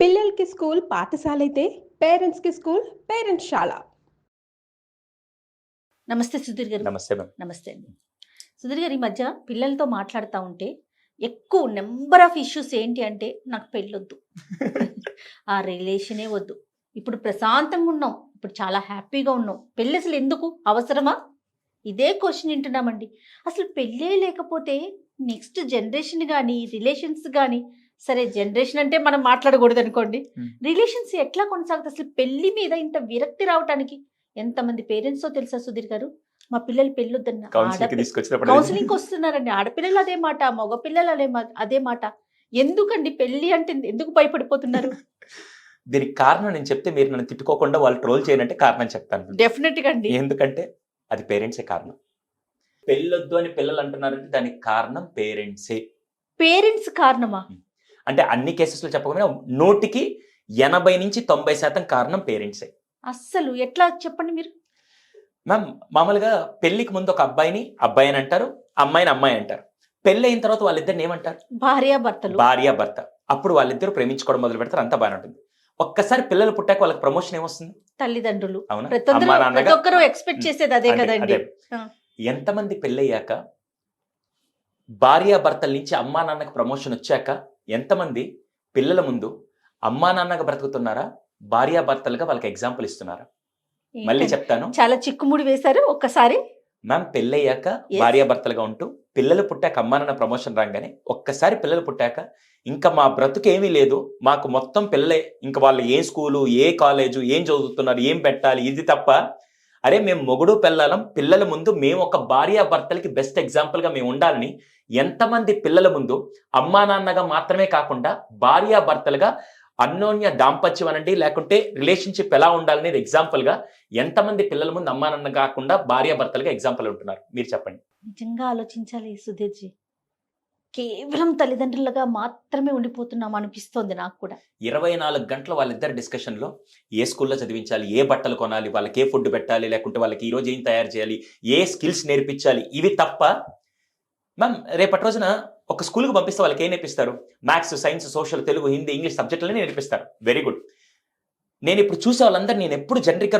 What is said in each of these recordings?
పిల్లలకి స్కూల్ పాఠశాల అయితే పేరెంట్స్కి స్కూల్ పేరెంట్స్శాల. నమస్తే సుధీర్ గారు. నమస్తే మ్యామ్. నమస్తే అండి. సుధీర్ గారు, ఈ మధ్య పిల్లలతో మాట్లాడుతూ ఉంటే ఎక్కువ నెంబర్ ఆఫ్ ఇష్యూస్ ఏంటి అంటే, నాకు పెళ్ళొద్దు, ఆ రిలేషనే వద్దు, ఇప్పుడు ప్రశాంతంగా ఉన్నాం, ఇప్పుడు చాలా హ్యాపీగా ఉన్నాం, పెళ్ళి అసలు ఎందుకు అవసరమా? ఇదే క్వశ్చన్ వింటున్నామండి. అసలు పెళ్ళే లేకపోతే నెక్స్ట్ జనరేషన్ కానీ రిలేషన్స్ కానీ, సరే జనరేషన్ అంటే మనం మాట్లాడకూడదు అనుకోండి, రిలేషన్స్ ఎట్లా కొనసాగుతాయి? అసలు పెళ్లి మీద ఇంత విరక్తి రావడానికి ఎంతమంది పేరెంట్స్ తెలుసా సుధీర్ గారు? మా పిల్లలు పెళ్ళొద్దన్న కౌన్సిలింగ్ వస్తున్నారండి. ఆడపిల్లలు అదే మాట, మగ పిల్లలు అదే మాట. ఎందుకండి పెళ్లి అంటే ఎందుకు భయపడిపోతున్నారు? దీనికి కారణం నేను చెప్తే మీరు నన్ను తిట్టుకోకుండా వాళ్ళు ట్రోల్ చేయనంటే కారణం చెప్తాను. డెఫినెట్ గా అండి. ఎందుకంటే అది పేరెంట్సే కారణం. పెళ్ళొద్దు అని పిల్లలు అంటున్నారంటే దానికి కారణం పేరెంట్సే. పేరెంట్స్ కారణమా? అంటే అన్ని కేసెస్లో చెప్పకపోయినా 100కి 80 నుంచి 90% కారణం పేరెంట్సే. అస్సలు ఎట్లా చెప్పండి మీరు? మ్యామ్, మామూలుగా పెళ్లికి ముందు ఒక అబ్బాయి అని అంటారు, అమ్మాయిని అమ్మాయి అంటారు. పెళ్లి అయిన తర్వాత వాళ్ళిద్దరిని ఏమంటారు? భార్యాభర్త. అప్పుడు వాళ్ళిద్దరు ప్రేమించుకోవడం మొదలు పెడతారు, అంతా బాగానే ఉంటుంది. ఒక్కసారి పిల్లలు పుట్టాక వాళ్ళకి ప్రమోషన్ ఏమొస్తుంది? తల్లిదండ్రులు. అవునా? ప్రతి ఒక్కరు ఎక్స్పెక్ట్ చేసేది అదే కదండి. ఎంతమంది పెళ్ళయ్యాక భార్యాభర్తల నుంచి అమ్మా నాన్నకు ప్రమోషన్ వచ్చాక ఎంతమంది పిల్లల ముందు అమ్మా నాన్నగా బ్రతుకుతున్నారా, భార్యాభర్తలుగా వాళ్ళకి ఎగ్జాంపుల్ ఇస్తున్నారా? మళ్ళీ చెప్తాను, చాలా చిక్కుముడి వేశారు ఒక్కసారి. మ్యామ్, పెళ్ళయ్యాక భార్యాభర్తలుగా ఉంటూ పిల్లలు పుట్టాక అమ్మా నాన్న ప్రమోషన్ రాగానే ఒక్కసారి పిల్లలు పుట్టాక ఇంకా మా బ్రతుకు ఏమీ లేదు, మాకు మొత్తం పిల్లలే, ఇంకా వాళ్ళు ఏ స్కూలు, ఏ కాలేజు, ఏం చదువుతున్నారు, ఏం పెట్టాలి, ఇది తప్ప. అరే మేము మొగుడు పెళ్ళాలం, పిల్లల ముందు మేము ఒక భార్యాభర్తలకి బెస్ట్ ఎగ్జాంపుల్గా మేము ఉండాలని ఎంతమంది పిల్లల ముందు అమ్మా నాన్నగా మాత్రమే కాకుండా భార్యాభర్తలుగా అన్యోన్య దాంపత్యం అనండి, లేకుంటే రిలేషన్షిప్ ఎలా ఉండాలనేది ఎగ్జాంపుల్గా ఎంతమంది పిల్లల ముందు అమ్మా నాన్న కాకుండా భార్యాభర్తలుగా ఎగ్జాంపుల్ ఉంటున్నారు? మీరు చెప్పండి. నిజంగా ఆలోచించాలి సుధీర్జీ. కేవలం తల్లిదండ్రులుగా మాత్రమే ఉండిపోతున్నాం అనిపిస్తోంది నాకు కూడా. 24 గంటలు వాళ్ళిద్దరు డిస్కషన్లో ఏ స్కూల్లో చదివించాలి, ఏ బట్టలు కొనాలి, వాళ్ళకి ఏ ఫుడ్ పెట్టాలి, లేకుంటే వాళ్ళకి ఈరోజు ఏం తయారు చేయాలి, ఏ స్కిల్స్ నేర్పించాలి, ఇవి తప్ప. మ్యామ్, రేపటి రోజున ఒక స్కూల్కి పంపిస్తే వాళ్ళకి ఏం నేర్పిస్తారు? Maths, science, social, Telugu, Hindi, English సబ్జెక్టులనే నేర్పిస్తారు. Very good. నేను ఇప్పుడు చూసే వాళ్ళందరూ నేను ఎప్పుడు జనరిక్గా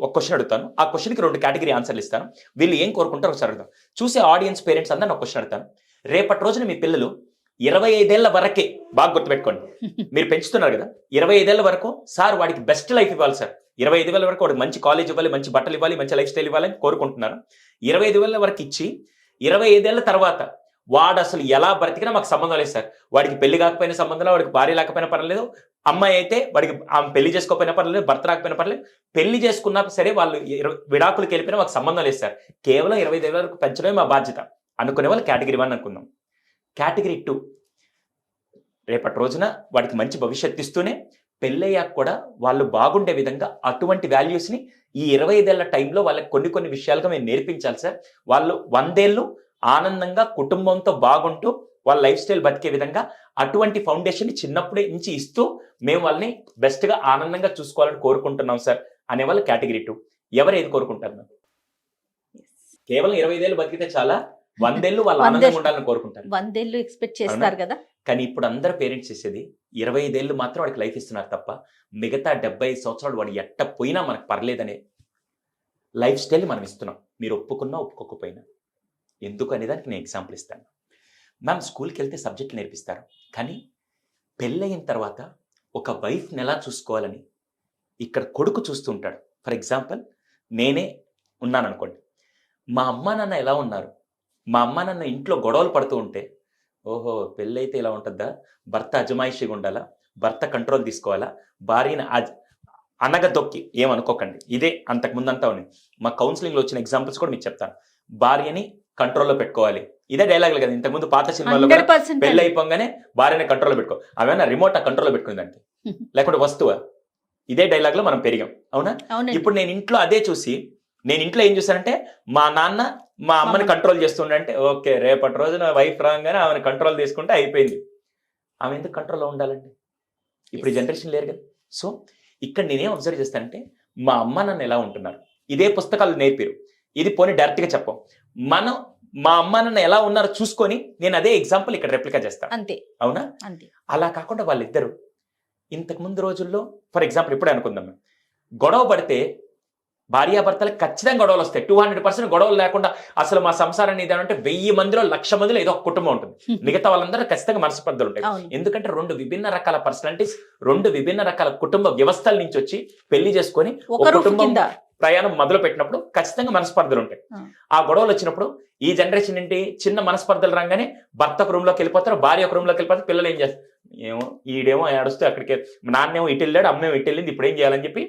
ఒక క్వశ్చన్ అడుగుతాను, ఆ క్వశ్చన్కి 2 కేటగిరీ ఆన్సర్లు ఇస్తాను. వీళ్ళు ఏం కోరుకుంటారో ఒకసారి అడుగుతాను. చూసే ఆడియన్స్, పేరెంట్స్ అందరూ ఒక క్వశ్చన్ అడుగుతాను. రేపటి రోజున మీ పిల్లలు 25 ఏళ్ల వరకే, బాగా గుర్తుపెట్టుకోండి, మీరు పెంచుతున్నారు కదా, 25 ఏళ్ల వరకు సార్ వాడికి బెస్ట్ లైఫ్ ఇవ్వాలి సార్, 25 ఏళ్ల వరకు వాడికి మంచి కాలేజ్ ఇవ్వాలి, మంచి బట్టలు ఇవ్వాలి, మంచి లైఫ్ స్టైల్ ఇవ్వాలని కోరుకుంటున్నారు. 25 ఏళ్ల వరకు ఇచ్చి 25 ఏళ్ల తర్వాత వాడు అసలు ఎలా బ్రతికినా మాకు సంబంధం లేదు సార్, వాడికి పెళ్లి కాకపోయినా సంబంధం, వాడికి భార్య లేకపోయినా పర్లేదు, అమ్మాయి అయితే వాడికి ఆమె పెళ్లి చేసుకోకపోయినా పర్లేదు, భర్త రాకపోయినా పర్లేదు, పెళ్లి చేసుకున్నా సరే వాళ్ళు విడాకులకు వెళ్ళిపోయినా మాకు సంబంధం లేదు సార్, కేవలం 25 ఏళ్ల వరకు పెంచడమే మా బాధ్యత అనుకునే వాళ్ళు కేటగిరీ 1 అనుకుందాం. కేటగిరీ 2, రేపటి రోజున వాడికి మంచి భవిష్యత్తు ఇస్తూనే పెళ్ళయ్యాక కూడా వాళ్ళు బాగుండే విధంగా అటువంటి వాల్యూస్ని ఈ 25 ఏళ్ల టైంలో వాళ్ళకి కొన్ని విషయాలుగా మేము నేర్పించాలి సార్. వాళ్ళు 100 ఏళ్ళు ఆనందంగా కుటుంబంతో బాగుంటూ వాళ్ళ లైఫ్ స్టైల్ బతికే విధంగా అటువంటి ఫౌండేషన్ చిన్నప్పుడే నుంచి ఇస్తూ మేము వాళ్ళని బెస్ట్గా ఆనందంగా చూసుకోవాలని కోరుకుంటున్నాం సార్ అనేవాళ్ళు కేటగిరీ 2. ఎవరు ఏది కోరుకుంటారు? కేవలం 25 ఏళ్ళు బతికితే చాలా, 100 ఏళ్ళు వాళ్ళు ఆనందంగా ఉండాలని కోరుకుంటారు. 100 ఏళ్ళు ఎక్స్పెక్ట్ చేస్తారు కదా. కానీ ఇప్పుడు అందరు పేరెంట్స్ చేసేది 25 ఏళ్ళు మాత్రం వాడికి లైఫ్ ఇస్తున్నారు తప్ప మిగతా 75 సంవత్సరాలు వాడు ఎట్ట పోయినా మనకు పర్లేదనే లైఫ్ స్టైల్ మనం ఇస్తున్నాం, మీరు ఒప్పుకున్నా ఒప్పుకోకపోయినా. ఎందుకు అనే దానికి నేను ఎగ్జాంపుల్ ఇస్తాను. మ్యామ్, స్కూల్కి వెళ్తే సబ్జెక్టులు నేర్పిస్తారు, కానీ పెళ్ళయిన తర్వాత ఒక వైఫ్ని ఎలా చూసుకోవాలని ఇక్కడ కొడుకు చూస్తూ ఉంటాడు. ఫర్ ఎగ్జాంపుల్, నేనే ఉన్నాను అనుకోండి, మా అమ్మా నాన్న ఎలా ఉన్నారు, మా అమ్మా నాన్న ఇంట్లో గొడవలు పడుతూ ఉంటే, ఓహో పెళ్ళైతే ఇలా ఉంటుందా, భర్త అజమాయిషిగా ఉండాలా, భర్త కంట్రోల్ తీసుకోవాలా, భార్యని అనగ దొక్కి ఏమనుకోకండి, ఇదే అంతకుముందంతా ఉంది. మా కౌన్సిలింగ్లో వచ్చిన ఎగ్జాంపుల్స్ కూడా మీకు చెప్తాను. భార్యని కంట్రోల్లో పెట్టుకోవాలి, ఇదే డైలాగులు కదా. ఇంతకుముందు పాత సినిమాలో పెళ్ళి అయిపోగానే భార్యని కంట్రోల్లో పెట్టుకో, అవేనా రిమోట్ కంట్రోల్లో పెట్టుకుందంటే, లేకుంటే వస్తువా? ఇదే డైలాగ్లో మనం పెరిగాం, అవునా? ఇప్పుడు నేను ఇంట్లో అదే చూసి, నేను ఇంట్లో ఏం చూసానంటే మా నాన్న మా అమ్మని కంట్రోల్ చేస్తుండే, ఓకే రేపటి రోజున వైఫ్ రాగానే ఆమెను కంట్రోల్ తీసుకుంటే అయిపోయింది. ఆమె ఎందుకు కంట్రోల్లో ఉండాలండి? ఇప్పుడు జనరేషన్ లేరు కదా. సో ఇక్కడ నేనేం అబ్జర్వ్ చేస్తానంటే, మా అమ్మ నన్ను ఎలా ఉంటున్నారు, ఇదే పుస్తకాలు నేర్పిరు, ఇది పోనీ డైరెక్ట్గా చెప్పం, మనం మా అమ్మ నాన్న ఎలా ఉన్నారో చూసుకొని నేను అదే ఎగ్జాంపుల్ ఇక్కడ రెప్లికా చేస్తాను, అంతే. అవునా? అంతే. అలా కాకుండా వాళ్ళిద్దరు ఇంతకు ముందు రోజుల్లో ఫర్ ఎగ్జాంపుల్ ఇప్పుడే అనుకుందాం, గొడవ పడితే భార్యాభర్తలకు ఖచ్చితంగా గొడవలు వస్తాయి. 200% గొడవలు లేకుండా అసలు మా సంసారం ఇది అంటే 1000 మందిలో 1,00,000 మందిలో ఏదో ఒక కుటుంబం ఉంటుంది. మిగతా వాళ్ళందరూ ఖచ్చితంగా మనస్పర్ధలు ఉంటాయి. ఎందుకంటే 2 విభిన్న రకాల పర్సనాలిటీస్, 2 విభిన్న రకాల కుటుంబ వ్యవస్థల నుంచి వచ్చి పెళ్లి చేసుకొని ఒక కుటుంబం ప్రయాణం మొదలు పెట్టినప్పుడు ఖచ్చితంగా మనస్పర్ధలు ఉంటాయి. ఆ గొడవలు వచ్చినప్పుడు ఈ జనరేషన్ ఏంటి, చిన్న మనస్పర్ధలు రాగానే భర్త ఒక రూమ్ లోకి వెళ్ళిపోతారు, భార్య ఒక రూమ్ లోకి వెళ్ళిపోతారు, పిల్లలు ఏం చేస్తారు, ఏమో ఈడేమో ఏడుస్తూ అక్కడికి, నాన్నేమో ఇటు వెళ్ళాడు, అమ్మేమో ఇటు వెళ్ళింది, ఇప్పుడు ఏం చేయాలని చెప్పి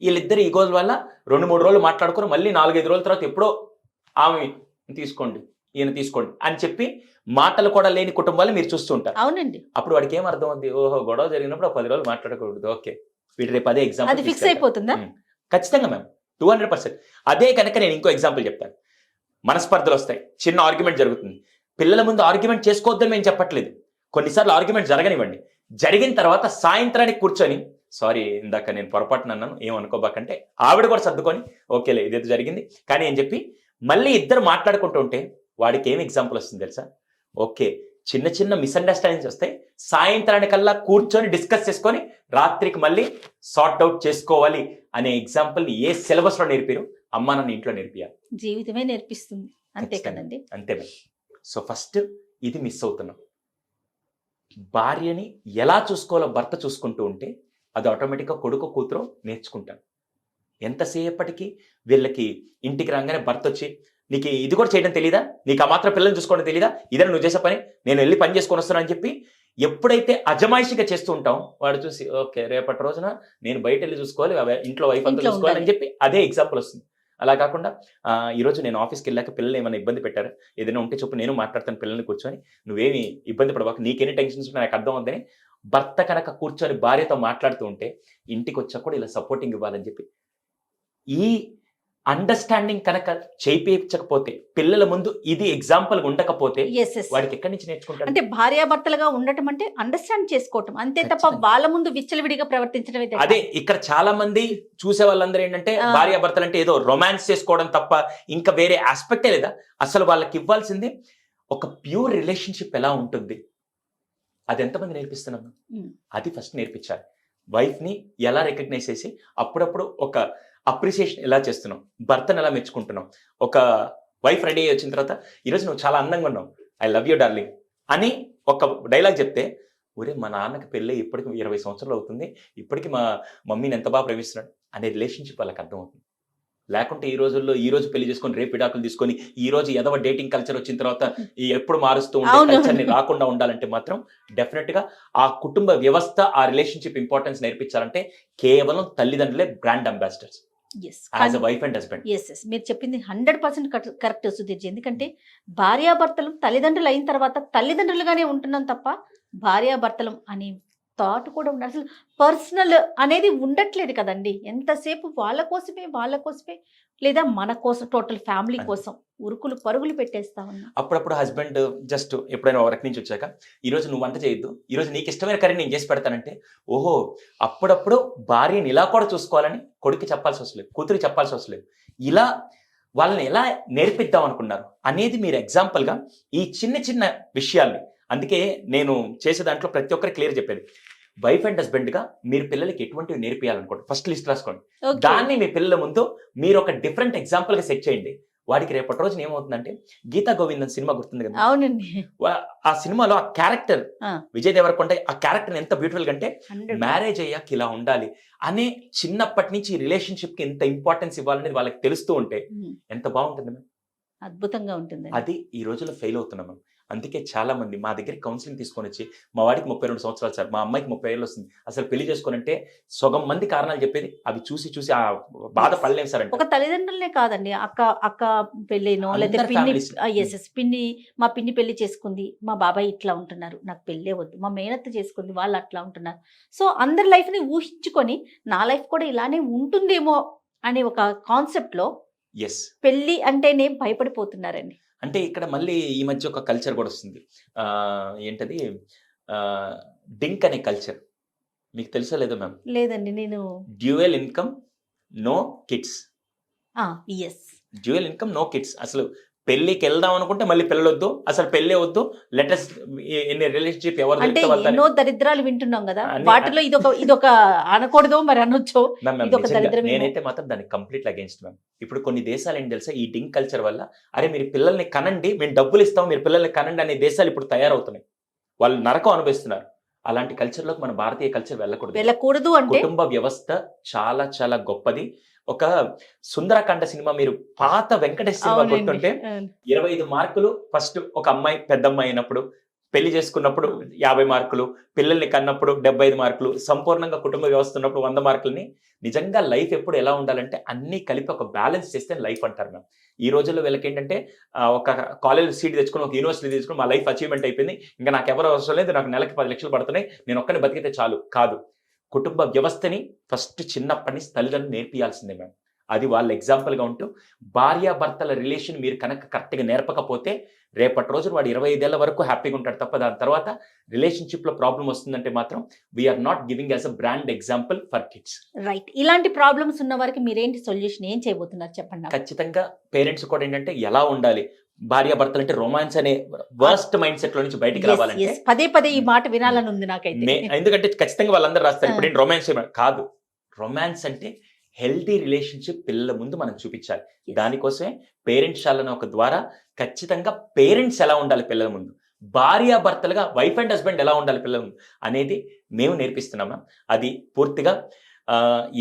వీళ్ళిద్దరు ఈగోల వల్ల 2-3 రోజులు మాట్లాడుకుని మళ్ళీ 4-5 రోజుల తర్వాత ఎప్పుడో ఆమె తీసుకోండి ఈయన తీసుకోండి అని చెప్పి మాటలు కూడా లేని కుటుంబాలు మీరు చూస్తూ ఉంటారు. అవునండి. అప్పుడు వాడికి ఏం అర్థం అవుతుంది, ఓహో గొడవ జరిగినప్పుడు 10 రోజులు మాట్లాడకూడదు, ఓకే వీటి రేపు అదే ఎగ్జాంపుల్ ఫిక్స్ అయిపోతుందా? ఖచ్చితంగా మ్యామ్ 200%. అదే కనుక నేను ఇంకో ఎగ్జాంపుల్ చెప్తాను. మనస్పర్ధలు వస్తాయి, చిన్న ఆర్గ్యుమెంట్ జరుగుతుంది, పిల్లల ముందు ఆర్గ్యుమెంట్ చేసుకోవద్దని మేము చెప్పట్లేదు, కొన్నిసార్లు ఆర్గ్యుమెంట్ జరగనివ్వండి, జరిగిన తర్వాత సాయంత్రానికి కూర్చొని సారీ ఇందాక నేను పొరపాటున అన్నాను ఏమనుకోబాకంటే ఆవిడ కూడా సర్దుకొని ఓకేలే ఇదేదో జరిగింది కానీ అని చెప్పి మళ్ళీ ఇద్దరు మాట్లాడుకుంటూ ఉంటే వాడికి ఏం ఎగ్జాంపుల్ వస్తుంది తెలుసా, ఓకే చిన్న చిన్న మిస్అండర్స్టాండింగ్స్ వస్తాయి, సాయంత్రానికల్లా కూర్చొని డిస్కస్ చేసుకొని రాత్రికి మళ్ళీ సార్ట్ అవుట్ చేసుకోవాలి అనే ఎగ్జాంపుల్ ఏ సిలబస్ లో నేర్పారు, అమ్మా నాన్న ఇంట్లో నేర్పియాలి, జీవితమే నేర్పిస్తుంది. అంతే కదండి. అంతే. సో ఫస్ట్ ఇది మిస్ అవుతున్నాం. భార్యని ఎలా చూసుకోవాలో భర్త చూసుకుంటూ ఉంటే అది ఆటోమేటిక్గా కొడుకు కూతురు నేర్చుకుంటారు. ఎంతసేపటికి వీళ్ళకి ఇంటికి రాగానే భర్త వచ్చి నీకు ఇది కూడా చేయడం తెలియదా, నీకు ఆ మాత్రం పిల్లల్ని చూసుకోవడం తెలియదా, ఇదే నువ్వు చేసే పని, నేను వెళ్ళి పని చేసుకొని వస్తాను అని చెప్పి ఎప్పుడైతే అజమాయిషిగా చేస్తూ ఉంటాం వాడు చూసి ఓకే రేపటి రోజున నేను బయట వెళ్ళి చూసుకోవాలి, ఇంట్లో వైఫ్ అంతా చూసుకోవాలి అని చెప్పి అదే ఎగ్జాంపుల్ వస్తుంది. అలా కాకుండా ఈరోజు నేను ఆఫీస్కి వెళ్ళాక పిల్లలు ఏమైనా ఇబ్బంది పెట్టారు, ఏదైనా ఉంటే చెప్పు నేను మాట్లాడతాను, పిల్లల్ని కూర్చొని నువ్వేమి ఇబ్బంది పడబాకు, నీకెన్ని టెన్షన్స్ నాకు అర్థం అవుతుందని భర్త కనుక కూర్చొని భార్యతో మాట్లాడుతూ ఉంటే ఇంటికి వచ్చా కూడా ఇలా సపోర్టింగ్ ఇవ్వాలని చెప్పి ఈ అండర్స్టాండింగ్ కనుక చేయించకపోతే పిల్లల ముందు ఇది ఎగ్జాంపుల్ ఉండకపోతే వాడికి ఎక్కడి నుంచి నేర్చుకుంటాడు? అంటే భార్యాభర్తలుగా ఉండటం అంటే అండర్స్టాండ్ చేసుకోవటం అంతే తప్ప వాళ్ళ ముందు విచ్చలవిడిగా ప్రవర్తించడం. అదే ఇక్కడ చాలా మంది చూసే వాళ్ళందరూ ఏంటంటే భార్యాభర్తలు అంటే ఏదో రొమాన్స్ చేసుకోవడం తప్ప ఇంకా వేరే ఆస్పెక్టే లేదా. అసలు వాళ్ళకి ఇవ్వాల్సింది ఒక ప్యూర్ రిలేషన్షిప్ ఎలా ఉంటుంది, అది ఎంతమంది నేర్పిస్తున్నాం, అది ఫస్ట్ నేర్పించాలి. వైఫ్ ని ఎలా రికగ్నైజ్ చేసి అప్పుడప్పుడు ఒక అప్రిసియేషన్ ఎలా చేస్తున్నాం, భర్తను ఎలా మెచ్చుకుంటున్నాం. ఒక వైఫ్ రెడీ అయ్యి వచ్చిన తర్వాత ఈరోజు నువ్వు చాలా అందంగా ఉన్నావు, ఐ లవ్ యూ డార్లింగ్ అని ఒక డైలాగ్ చెప్తే ఒరే మా నాన్నకి పెళ్ళి ఇప్పటికి 20 సంవత్సరాలు అవుతుంది, ఇప్పటికి మా మమ్మీని ఎంత బాగా ప్రేమిస్తున్నాడు అనే రిలేషన్షిప్ వాళ్ళకి అర్థమవుతుంది. లేకుంటే ఈ రోజుల్లో ఈ రోజు పెళ్లి చేసుకొని రేపు విడాకులు తీసుకొని ఈ రోజు ఎదవ డేటింగ్ కల్చర్ వచ్చిన తర్వాత ఎప్పుడు మారుస్తూ ఉండే కల్చర్ని రాకుండా ఉండాలంటే మాత్రం డెఫినెట్ గా ఆ కుటుంబ వ్యవస్థ ఆ రిలేషన్షిప్ ఇంపార్టెన్స్ నేర్పించాలంటే కేవలం తల్లిదండ్రులే brand ambassadors as a wife and husband. మీరు చెప్పింది 100% కరెక్ట్ సుధీర్జీ. ఎందుకంటే భార్యాభర్తలు తల్లిదండ్రులు అయిన తర్వాత తల్లిదండ్రులుగానే ఉంటున్నాం తప్ప భార్యాభర్తలు అనే థాట్ కూడా ఉండాలి. అసలు పర్సనల్ అనేది ఉండట్లేదు కదండి. ఎంతసేపు వాళ్ళ కోసమే లేదా మన కోసం టోటల్ ఫ్యామిలీ కోసం ఉరుకులు పరుగులు పెట్టేస్తా ఉన్నా. అప్పుడప్పుడు హస్బెండ్ జస్ట్ ఎప్పుడైనా వర్క్ నుంచి వచ్చాక ఈరోజు నువ్వు వంట చేయొద్దు, ఈరోజు నీకు ఇష్టమైన కర్రీ నేను చేసి పెడతానంటే ఓహో అప్పుడప్పుడు భార్యని ఇలా కూడా చూసుకోవాలని కొడుకు చెప్పాల్సి వస్తలేదు, కూతురికి చెప్పాల్సి వస్తలేదు. ఇలా వాళ్ళని ఎలా నేర్పిద్దాం అనుకున్నారు అనేది మీరు ఎగ్జాంపుల్గా ఈ చిన్న చిన్న విషయాల్ని, అందుకే నేను చేసే దాంట్లో ప్రతి ఒక్కరు క్లియర్ చెప్పేది వైఫ్ అండ్ హస్బెండ్ గా మీరు పిల్లలకి ఎటువంటివి నేర్పియాలనుకోండి ఫస్ట్ లిస్ట్ రాసుకోండి. దాన్ని మీ పిల్లల ముందు మీరు ఒక డిఫరెంట్ ఎగ్జాంపుల్ గా సెట్ చేయండి. వాడికి రేపటి రోజున ఏమవుతుందంటే గీతా గోవిందం సినిమా గుర్తుంది కదా, అవునండి. ఆ సినిమాలో ఆ క్యారెక్టర్ విజయ్ దేవరకొండ ఆ క్యారెక్టర్ ఎంత బ్యూటిఫుల్ గా అంటే మ్యారేజ్ అయ్యాక ఇలా ఉండాలి అనే చిన్నప్పటి నుంచి రిలేషన్షిప్ కి ఎంత ఇంపార్టెన్స్ ఇవ్వాలనేది వాళ్ళకి తెలుస్తూ ఉంటే ఎంత బాగుంటుంది మ్యామ్, అద్భుతంగా ఉంటుంది. అది ఈ రోజుల్లో ఫెయిల్ అవుతున్నాం మ్యామ్. అందుకే చాలా మంది మా దగ్గర కౌన్సిలింగ్ తీసుకొని వచ్చి మా వాడికి 32 సంవత్సరాలు సార్, మా అమ్మాయికి 30 ఏళ్ళు వస్తుంది, అసలు పెళ్లి చేసుకోనంటే సగం మంది కారణాలు చెప్పేది అవి చూసి ఆ బాధ పడలేము సార్ అంటే. ఒక తల్లిదండ్రులనే కాదండి, అక్క పెళ్ళేనో లేదా పిన్ని మా పిన్ని పెళ్లి చేసుకుంది, మా బాబాయ్ ఇట్లా ఉంటున్నారు, నాకు పెళ్ళే వద్దు, మా మేనత్త చేసుకుంది వాళ్ళు అట్లా ఉంటున్నారు. సో అందరి లైఫ్ ని ఊహించుకొని నా లైఫ్ కూడా ఇలానే ఉంటుందేమో అనే ఒక కాన్సెప్ట్ లో పెళ్లి అంటేనే భయపడిపోతున్నారండి. అంటే ఇక్కడ మళ్ళీ ఈ మధ్య ఒక కల్చర్ కూడా వస్తుంది, ఏంటది డింక్ అనే కల్చర్, మీకు తెలుసా లేదో మ్యామ్? లేదండి. నేను dual income no kids. Yes, dual income no kids. అసలు పెళ్లికి వెళ్దాం అనుకుంటే మళ్ళీ పిల్లలు వద్దు, అసలు పెళ్ళే వద్దు, లెటెస్ట్ ఎన్ని రిలేషన్షిప్ ఎవరు అంటే దొరికితే వాళ్ళతో. ఎన్నో దరిద్రాలు వింటున్నాం కదా, అన్ని- వాటిలో ఇదొక అనకూడదో మరి అనొచ్చో. మ్యామ్, మ్యామ్, ఇదొక నిజంగా దరిద్రమేమో. నేనైతే మాత్రం దానికి కంప్లీట్ అగేన్స్ట్ మ్యామ్. ఇప్పుడు కొన్ని దేశాలు ఏంటి తెలుసా, ఈ డింక్ కల్చర్ వల్ల అరే మీరు పిల్లల్ని కనండి, మేము డబ్బులు ఇస్తాం, మీరు పిల్లల్ని కనండి అనే దేశాలు ఇప్పుడు తయారవుతున్నాయి. వాళ్ళు నరకం అనుభవిస్తున్నారు. అలాంటి కల్చర్లోకి మన భారతీయ కల్చర్ వెళ్ళకూడదు అంటే కుటుంబ వ్యవస్థ చాలా చాలా గొప్పది. ఒక సుందరకాండ సినిమా, మీరు పాత వెంకటేష్ సినిమా అవునండి. గుర్తుంటే 25 మార్కులు ఫస్ట్ ఒక అమ్మాయి పెద్ద అమ్మాయి అయినప్పుడు, పెళ్లి చేసుకున్నప్పుడు 50 మార్కులు, పిల్లల్ని కన్నప్పుడు 75 మార్కులు, సంపూర్ణంగా కుటుంబ వ్యవస్థ ఉన్నప్పుడు 100 మార్కులని. నిజంగా లైఫ్ ఎప్పుడు ఎలా ఉండాలంటే అన్ని కలిపి ఒక బ్యాలెన్స్ చేస్తే లైఫ్ అంటారు మ్యామ్. ఈ రోజుల్లో వీళ్ళకి ఏంటంటే ఒక కాలేజ్ సీట్ తెచ్చుకుని, ఒక యూనివర్సిటీ తెచ్చుకుని మా లైఫ్ అచీవ్మెంట్ అయిపోయింది, ఇంకా నాకు ఎవరు అవసరం లేదు, నాకు నెలకి 10 లక్షలు పడుతున్నాయి, నేను ఒక్కని బతికితే చాలు. కాదు, కుటుంబ వ్యవస్థని ఫస్ట్ చిన్నప్పటి నుంచి తల్లిదండ్రులు నేర్పియాల్సిందే మ్యామ్. అది వాళ్ళ ఎగ్జాంపుల్గా ఉంటూ భార్యాభర్తల రిలేషన్ మీరు కనుక కరెక్ట్గా నేర్పకపోతే రేపటి రోజున వాడు 25 ఏళ్ల వరకు హ్యాపీగా ఉంటాడు తప్ప దాని తర్వాత రిలేషన్షిప్లో ప్రాబ్లం వస్తుందంటే మాత్రం we are not giving as a brand example for kids. Right. ఇలాంటి ప్రాబ్లమ్స్ ఉన్న వారికి మీరేంటి సొల్యూషన్, ఏం చేయబోతున్నారు చెప్పండి నాకు. ఖచ్చితంగా పేరెంట్స్ కూడా ఏంటంటే ఎలా ఉండాలి, భార్యాభర్తలు అంటే రొమాన్స్ అనే వర్స్ట్ మైండ్ సెట్ లో నుంచి బయటికి Yes, రావాలంటే yes. పదే పదే ఈ మాట వినాలని ఉంది నాకైతే. ఎందుకంటే ఖచ్చితంగా వాళ్ళందరూ రాస్తారు ఇప్పుడు రొమాన్స్ కాదు. రొమాన్స్ అంటే హెల్తీ రిలేషన్షిప్ పిల్లల ముందు మనం చూపించాలి. దానికోసమే పేరెంట్స్ శాలను ఒక ద్వారా ఖచ్చితంగా పేరెంట్స్ ఎలా ఉండాలి పిల్లల ముందు, భార్యాభర్తలుగా వైఫ్ అండ్ హస్బెండ్ ఎలా ఉండాలి పిల్లల ముందు అనేది మేము నేర్పిస్తున్నాం మ్యామ్. అది పూర్తిగా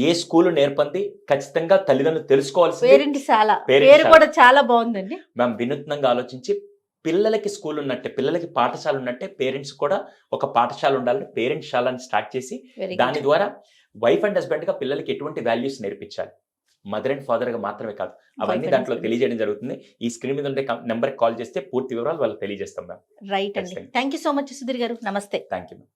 ఏ స్కూల్ నేర్పంది ఖచ్చితంగా తల్లిదండ్రులు తెలుసుకోవాల్సింది. పేరెంట్ శాల Parent పేరు శాల. కూడా చాలా బాగుందండి. మ్యామ్ వినూత్నంగా ఆలోచించి పిల్లలకి స్కూల్ ఉన్నట్టే, పిల్లలకి పాఠశాల ఉన్నట్టే పేరెంట్స్ కూడా ఒక పాఠశాల ఉండాలని పేరెంట్స్ శాలని స్టార్ట్ చేసి వెరీ దాని గుడ్. ద్వారా వైఫ్ అండ్ హస్బెండ్ గా పిల్లలకి ఎటువంటి వాల్యూస్ నేర్పించాలి, మదర్ అండ్ ఫాదర్ గా మాత్రమే కాదు, అవన్నీ and దాంట్లో husband. తెలియజేయడం జరుగుతుంది. ఈ స్క్రీన్ మీద ఉండే నెంబర్ కాల్ చేస్తే పూర్తి వివరాలు వాళ్ళకి తెలియజేస్తాం మ్యామ్. రైట్ అండి. ఖచ్చితంగా. Thank you so much Sudheer గారు. నమస్తే. Thank you ma'am.